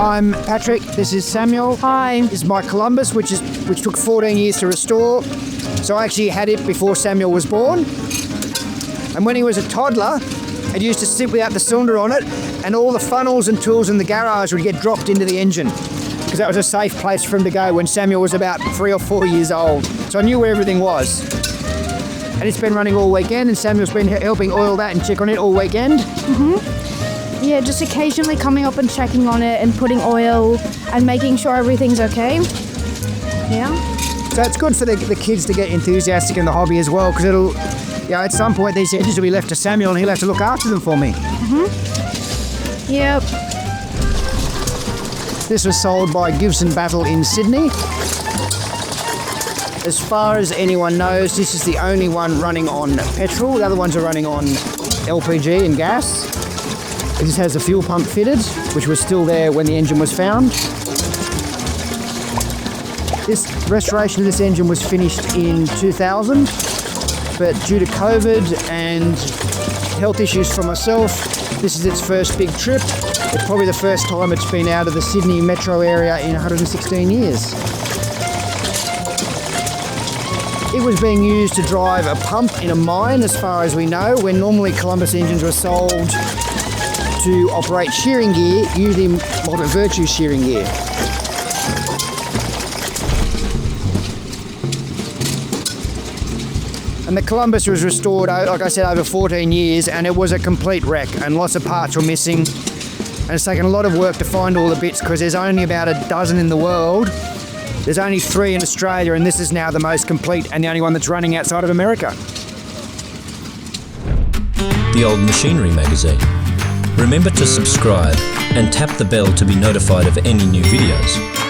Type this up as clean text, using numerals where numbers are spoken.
I'm Patrick. This is Samuel. Hi. This is my Columbus, which took 14 years to restore. So I actually had it before Samuel was born. And when he was a toddler, it used to sit without the cylinder on it, and all the funnels and tools in the garage would get dropped into the engine, because that was a safe place for him to go when Samuel was about 3 or 4 years old. So I knew where everything was. And it's been running all weekend, and Samuel's been helping oil that and check on it all weekend. Yeah, just occasionally coming up and checking on it and putting oil and making sure everything's okay. Yeah. So it's good for the kids to get enthusiastic in the hobby as well, because it'll, at some point these engines will be left to Samuel and he'll have to look after them for me. Yep. This was sold by Gibson Battle in Sydney. As far as anyone knows, this is the only one running on petrol. The other ones are running on LPG and gas. This has a fuel pump fitted, which was still there when the engine was found. This restoration of this engine was finished in 2000, but due to COVID and health issues for myself, this is its first big trip. It's probably the first time it's been out of the Sydney metro area in 116 years. It was being used to drive a pump in a mine, as far as we know, when normally Columbus engines were sold to operate shearing gear, usually Moderate Virtue shearing gear. And the Columbus was restored, like I said, over 14 years, and it was a complete wreck, and lots of parts were missing. And it's taken a lot of work to find all the bits, because there's only about a dozen in the world. There's only 3 in Australia, and this is now the most complete and the only one that's running outside of America. The Old Machinery magazine. Remember to subscribe and tap the bell to be notified of any new videos.